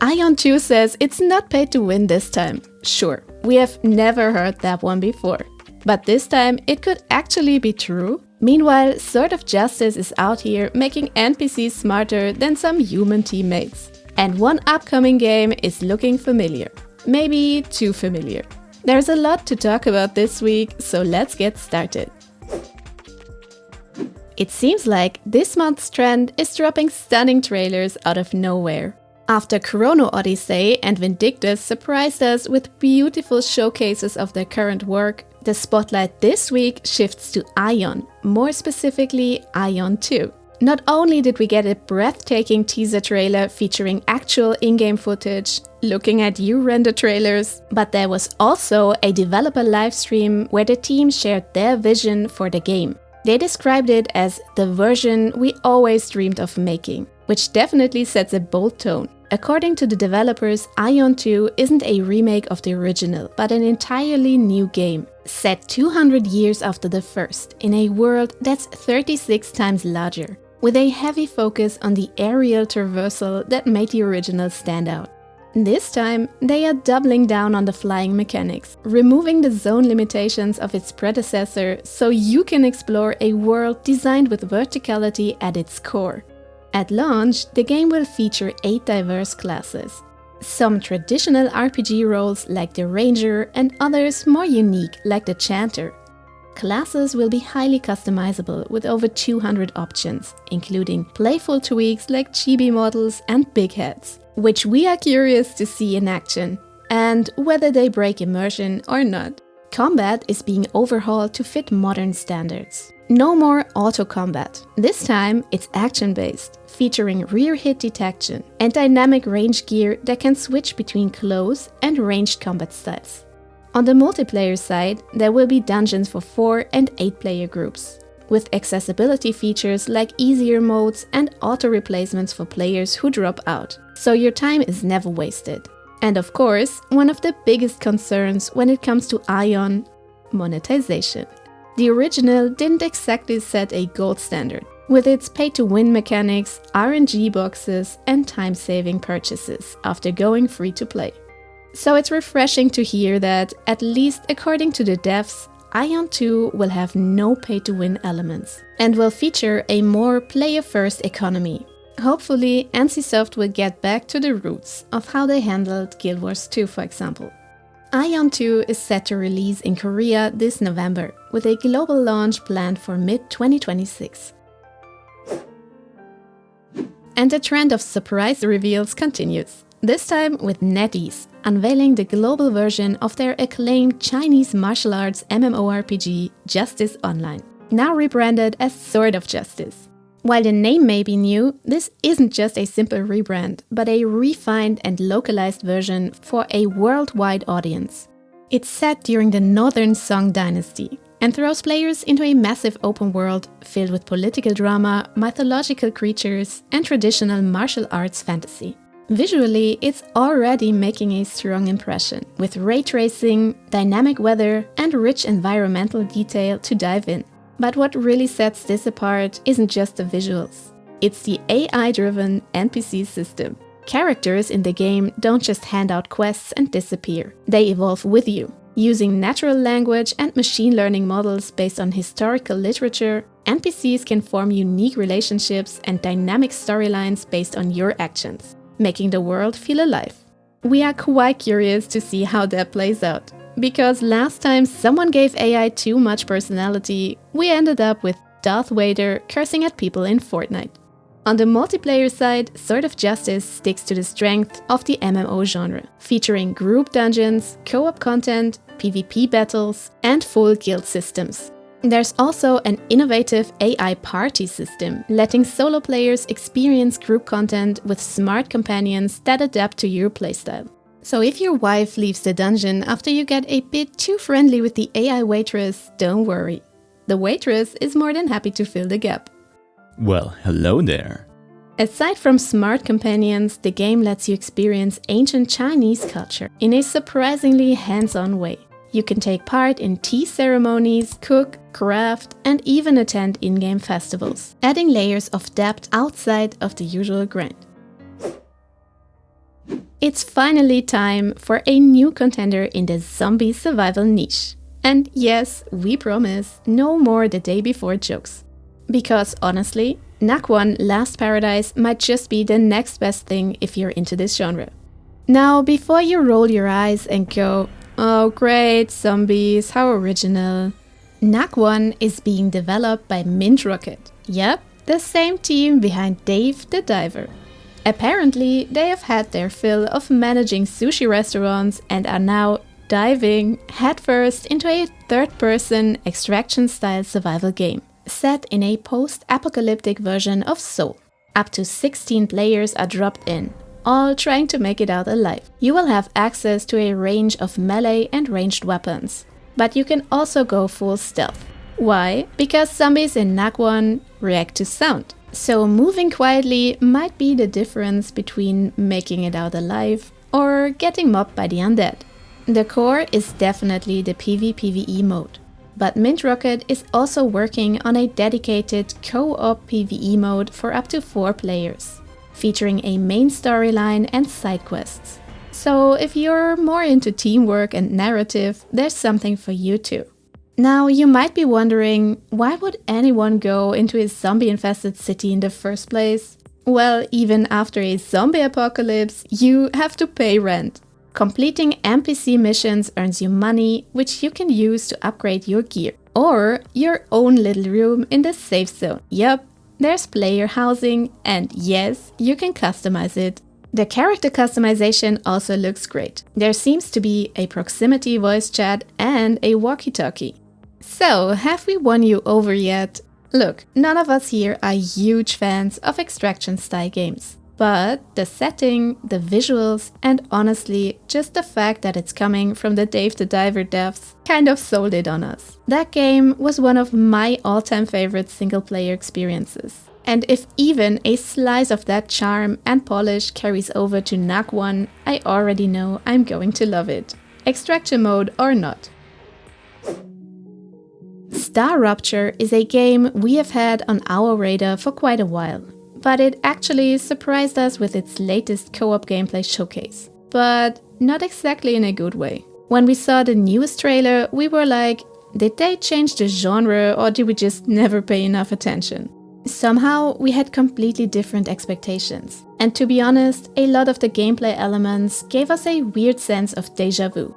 Aion 2 says it's not paid to win this time. Sure, we have never heard that one before. But this time it could actually be true. Meanwhile, Sword of Justice is out here making NPCs smarter than some human teammates. And one upcoming game is looking familiar. Maybe too familiar. There's a lot to talk about this week, so let's get started. It seems like this month's trend is dropping stunning trailers out of nowhere. After Chrono Odyssey and Vindictus surprised us with beautiful showcases of their current work, the spotlight this week shifts to Aion, more specifically Aion 2. Not only did we get a breathtaking teaser trailer featuring actual in-game footage, looking at you render trailers, but there was also a developer livestream where the team shared their vision for the game. They described it as the version we always dreamed of making, which definitely sets a bold tone. According to the developers, Aion 2 isn't a remake of the original, but an entirely new game, set 200 years after the first, in a world that's 36 times larger, with a heavy focus on the aerial traversal that made the original stand out. This time, they are doubling down on the flying mechanics, removing the zone limitations of its predecessor so you can explore a world designed with verticality at its core. At launch, the game will feature 8 diverse classes. Some traditional RPG roles like the Ranger and others more unique like the Chanter. Classes will be highly customizable with over 200 options, including playful tweaks like chibi models and big heads, which we are curious to see in action, and whether they break immersion or not. Combat is being overhauled to fit modern standards. No more auto combat. This time it's action-based, featuring rear hit detection and dynamic range gear that can switch between close and ranged combat styles. On the multiplayer side, there will be dungeons for 4 and 8 player groups, with accessibility features like easier modes and auto replacements for players who drop out, so your time is never wasted. And of course, one of the biggest concerns when it comes to Aion: monetization. The original didn't exactly set a gold standard, with its pay-to-win mechanics, RNG boxes, and time-saving purchases after going free-to-play. So it's refreshing to hear that, at least according to the devs, Aion 2 will have no pay-to-win elements and will feature a more player-first economy. Hopefully, NCSoft will get back to the roots of how they handled Guild Wars 2, for example. Aion 2 is set to release in Korea this November, with a global launch planned for mid-2026. And the trend of surprise reveals continues, this time with NetEase, unveiling the global version of their acclaimed Chinese martial arts MMORPG Justice Online, now rebranded as Sword of Justice. While the name may be new, this isn't just a simple rebrand, but a refined and localized version for a worldwide audience. It's set during the Northern Song Dynasty and throws players into a massive open world filled with political drama, mythological creatures, and traditional martial arts fantasy. Visually, it's already making a strong impression, with ray tracing, dynamic weather, and rich environmental detail to dive in. But what really sets this apart isn't just the visuals. It's the AI-driven NPC system. Characters in the game don't just hand out quests and disappear. They evolve with you. Using natural language and machine learning models based on historical literature, NPCs can form unique relationships and dynamic storylines based on your actions, making the world feel alive. We are quite curious to see how that plays out. Because last time someone gave AI too much personality, we ended up with Darth Vader cursing at people in Fortnite. On the multiplayer side, Sword of Justice sticks to the strength of the MMO genre, featuring group dungeons, co-op content, PvP battles, and full guild systems. There's also an innovative AI party system, letting solo players experience group content with smart companions that adapt to your playstyle. So if your wife leaves the dungeon after you get a bit too friendly with the AI waitress, don't worry. The waitress is more than happy to fill the gap. Well, hello there. Aside from smart companions, the game lets you experience ancient Chinese culture in a surprisingly hands-on way. You can take part in tea ceremonies, cook, craft, and even attend in-game festivals, adding layers of depth outside of the usual grind. It's finally time for a new contender in the zombie survival niche. And yes, we promise, no more the day before jokes. Because honestly, NAC1 Last Paradise might just be the next best thing if you're into this genre. Now, before you roll your eyes and go, "Oh great, zombies, how original," NAC1 is being developed by Mint Rocket. Yep, the same team behind Dave the Diver. Apparently, they have had their fill of managing sushi restaurants and are now diving headfirst into a third-person extraction-style survival game, set in a post-apocalyptic version of Seoul. Up to 16 players are dropped in, all trying to make it out alive. You will have access to a range of melee and ranged weapons, but you can also go full stealth. Why? Because zombies in NAC1 react to sound. So moving quietly might be the difference between making it out alive or getting mobbed by the undead. The core is definitely the PvPvE mode, but Mint Rocket is also working on a dedicated co-op PvE mode for up to 4 players, featuring a main storyline and side quests. So if you're more into teamwork and narrative, there's something for you too. Now, you might be wondering, why would anyone go into a zombie-infested city in the first place? Well, even after a zombie apocalypse, you have to pay rent. Completing NPC missions earns you money, which you can use to upgrade your gear. Or your own little room in the safe zone. Yup, there's player housing, and yes, you can customize it. The character customization also looks great. There seems to be a proximity voice chat and a walkie-talkie. So, have we won you over yet? Look, none of us here are huge fans of extraction-style games. But the setting, the visuals, and honestly, just the fact that it's coming from the Dave the Diver devs kind of sold it on us. That game was one of my all-time favorite single-player experiences. And if even a slice of that charm and polish carries over to NAC1, I already know I'm going to love it. Extraction mode or not. Star Rupture is a game we have had on our radar for quite a while, but it actually surprised us with its latest co-op gameplay showcase. But not exactly in a good way. When we saw the newest trailer, we were like, did they change the genre or did we just never pay enough attention? Somehow, we had completely different expectations. And to be honest, a lot of the gameplay elements gave us a weird sense of déjà vu.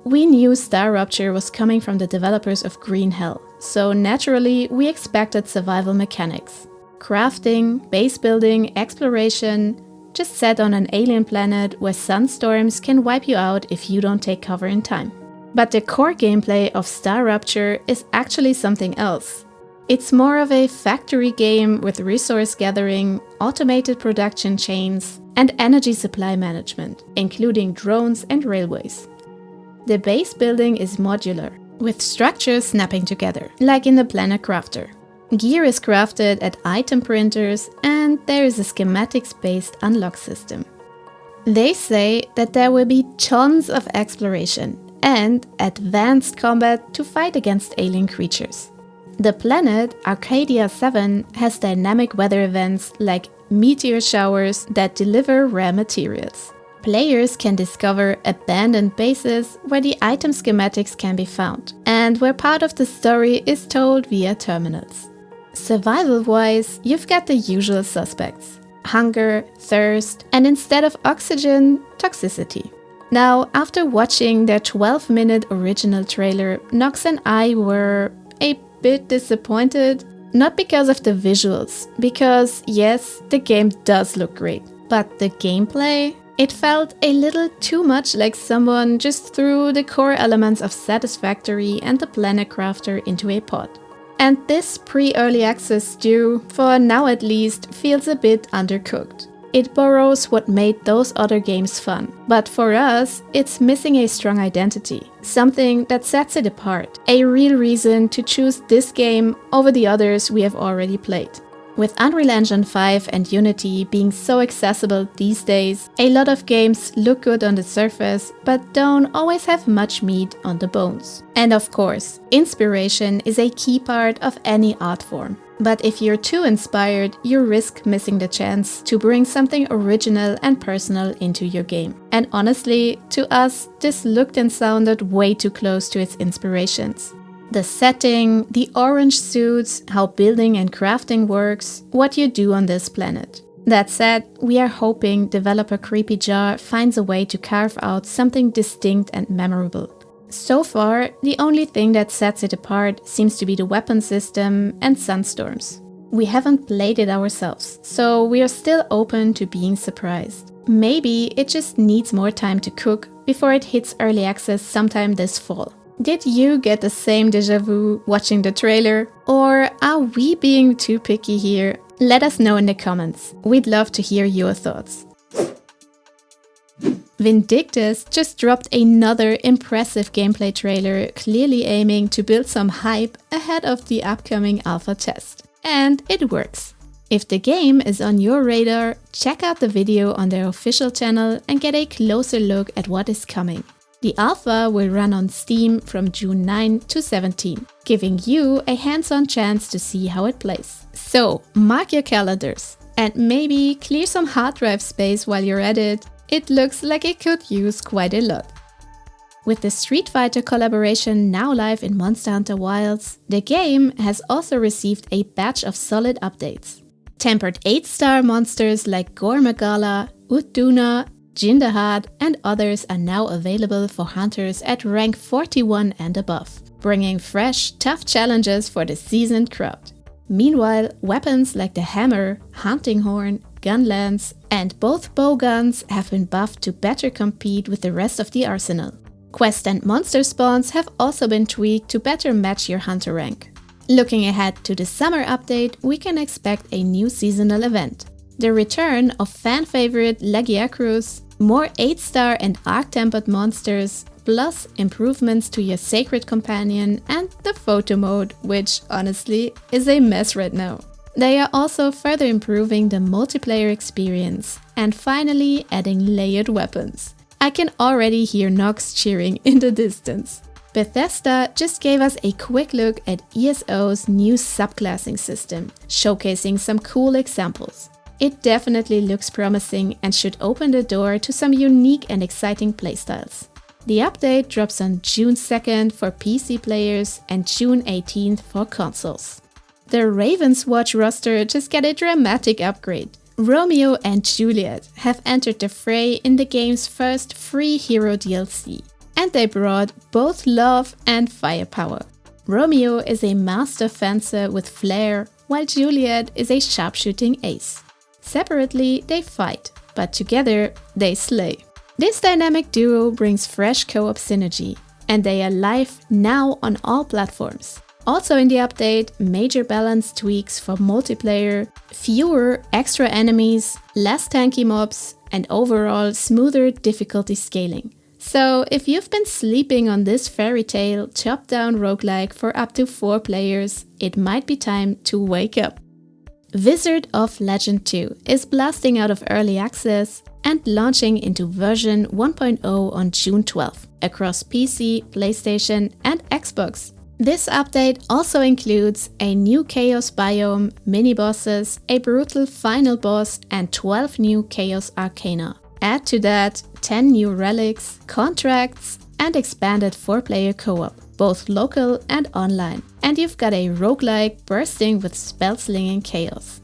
We knew Star Rupture was coming from the developers of Green Hell, so naturally we expected survival mechanics. Crafting, base building, exploration, just set on an alien planet where sunstorms can wipe you out if you don't take cover in time. But the core gameplay of Star Rupture is actually something else. It's more of a factory game with resource gathering, automated production chains, and energy supply management, including drones and railways. The base building is modular, with structures snapping together, like in the Planet Crafter. Gear is crafted at item printers, and there is a schematics-based unlock system. They say that there will be tons of exploration and advanced combat to fight against alien creatures. The planet, Arcadia 7, has dynamic weather events like meteor showers that deliver rare materials. Players can discover abandoned bases where the item schematics can be found, and where part of the story is told via terminals. Survival-wise, you've got the usual suspects: hunger, thirst, and instead of oxygen, toxicity. Now, after watching their 12-minute original trailer, Nox and I were a bit disappointed. Not because of the visuals, because yes, the game does look great, but the gameplay? It felt a little too much like someone just threw the core elements of Satisfactory and the Planet Crafter into a pot. And this pre-early access stew, for now at least, feels a bit undercooked. It borrows what made those other games fun, but for us, it's missing a strong identity, something that sets it apart, a real reason to choose this game over the others we have already played. With Unreal Engine 5 and Unity being so accessible these days, a lot of games look good on the surface, but don't always have much meat on the bones. And of course, inspiration is a key part of any art form. But if you're too inspired, you risk missing the chance to bring something original and personal into your game. And honestly, to us, this looked and sounded way too close to its inspirations. The setting, the orange suits, how building and crafting works, what you do on this planet. That said, we are hoping developer Creepy Jar finds a way to carve out something distinct and memorable. So far, the only thing that sets it apart seems to be the weapon system and sunstorms. We haven't played it ourselves, so we are still open to being surprised. Maybe it just needs more time to cook before it hits early access sometime this fall. Did you get the same déjà vu watching the trailer? Or are we being too picky here? Let us know in the comments. We'd love to hear your thoughts. Vindictus just dropped another impressive gameplay trailer, clearly aiming to build some hype ahead of the upcoming alpha test. And it works. If the game is on your radar, check out the video on their official channel and get a closer look at what is coming. The alpha will run on Steam from June 9 to 17, giving you a hands-on chance to see how it plays. So, mark your calendars and maybe clear some hard drive space while you're at it. It looks like it could use quite a lot. With the Street Fighter collaboration now live in Monster Hunter Wilds, the game has also received a batch of solid updates. Tempered 8-star monsters like Gore Magala, Utduna, Jindahat, and others are now available for hunters at rank 41 and above, bringing fresh, tough challenges for the seasoned crowd. Meanwhile, weapons like the hammer, hunting horn, gun lance, and both bow guns have been buffed to better compete with the rest of the arsenal. Quest and monster spawns have also been tweaked to better match your hunter rank. Looking ahead to the summer update, we can expect a new seasonal event. The return of fan favorite Lagiacrus, more 8-star and arc-tempered monsters, plus improvements to your Sacred Companion and the photo mode, which honestly is a mess right now. They are also further improving the multiplayer experience and finally adding layered weapons. I can already hear Nox cheering in the distance. Bethesda just gave us a quick look at ESO's new subclassing system, showcasing some cool examples. It definitely looks promising and should open the door to some unique and exciting playstyles. The update drops on June 2nd for PC players and June 18th for consoles. The Ravenswatch roster just got a dramatic upgrade. Romeo and Juliet have entered the fray in the game's first free hero DLC, and they brought both love and firepower. Romeo is a master fencer with flair, while Juliet is a sharpshooting ace. Separately, they fight, but together, they slay. This dynamic duo brings fresh co-op synergy, and they are live now on all platforms. Also in the update, major balance tweaks for multiplayer, fewer extra enemies, less tanky mobs, and overall smoother difficulty scaling. So if you've been sleeping on this fairy tale top-down roguelike for up to 4 players, it might be time to wake up. Wizard of Legend 2 is blasting out of early access and launching into version 1.0 on June 12th across PC, PlayStation, and Xbox. This update also includes a new Chaos biome, mini-bosses, a brutal final boss, and 12 new Chaos Arcana. Add to that 10 new relics, contracts, and expanded 4-player co-op, both local and online. And you've got a roguelike bursting with spell-slinging chaos.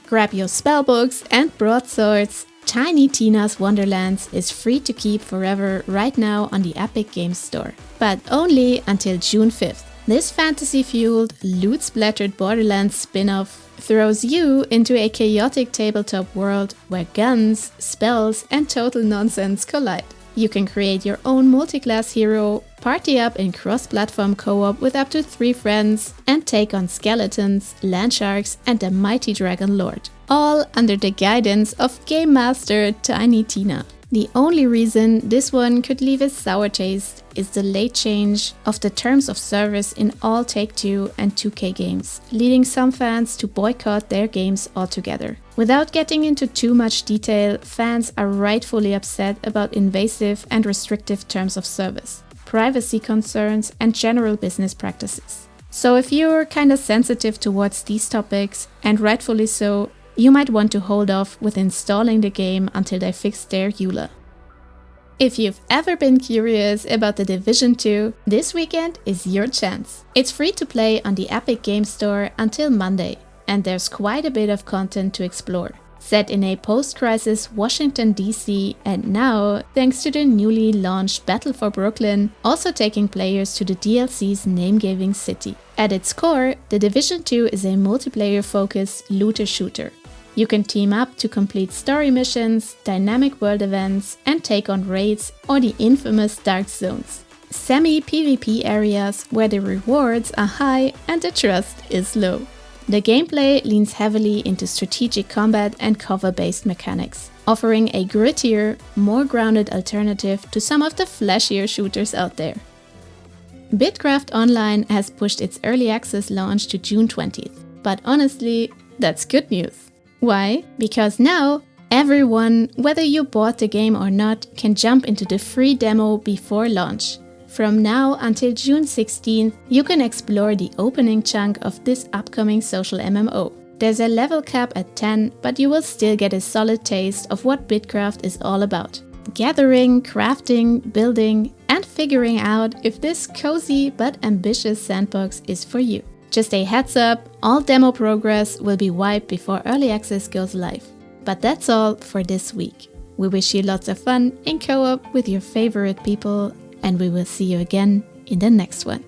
Grab your spellbooks and broadswords. Tiny Tina's Wonderlands is free to keep forever right now on the Epic Games Store, but only until June 5th. This fantasy-fueled, loot-splattered Borderlands spin-off throws you into a chaotic tabletop world where guns, spells, and total nonsense collide. You can create your own multi-class hero, party up in cross-platform co-op with up to 3 friends, and take on skeletons, land sharks, and the mighty Dragon Lord. All under the guidance of Game Master Tiny Tina. The only reason this one could leave a sour taste is the late change of the terms of service in all Take-Two and 2K games, leading some fans to boycott their games altogether. Without getting into too much detail, fans are rightfully upset about invasive and restrictive terms of service, privacy concerns, and general business practices. So if you're kinda sensitive towards these topics, and rightfully so, you might want to hold off with installing the game until they fix their EULA. If you've ever been curious about The Division 2, this weekend is your chance. It's free to play on the Epic Games Store until Monday, and there's quite a bit of content to explore. Set in a post-crisis Washington DC, and now, thanks to the newly launched Battle for Brooklyn, also taking players to the DLC's name-giving city. At its core, The Division 2 is a multiplayer-focused looter-shooter. You can team up to complete story missions, dynamic world events, and take on raids or the infamous Dark Zones. Semi-PvP areas where the rewards are high and the trust is low. The gameplay leans heavily into strategic combat and cover-based mechanics, offering a grittier, more grounded alternative to some of the flashier shooters out there. Bitcraft Online has pushed its early access launch to June 20th, but honestly, that's good news. Why? Because now, everyone, whether you bought the game or not, can jump into the free demo before launch. From now until June 16th, you can explore the opening chunk of this upcoming social MMO. There's a level cap at 10, but you will still get a solid taste of what Bitcraft is all about. Gathering, crafting, building, and figuring out if this cozy but ambitious sandbox is for you. Just a heads up, all demo progress will be wiped before early access goes live. But that's all for this week. We wish you lots of fun in co-op with your favorite people, and we will see you again in the next one.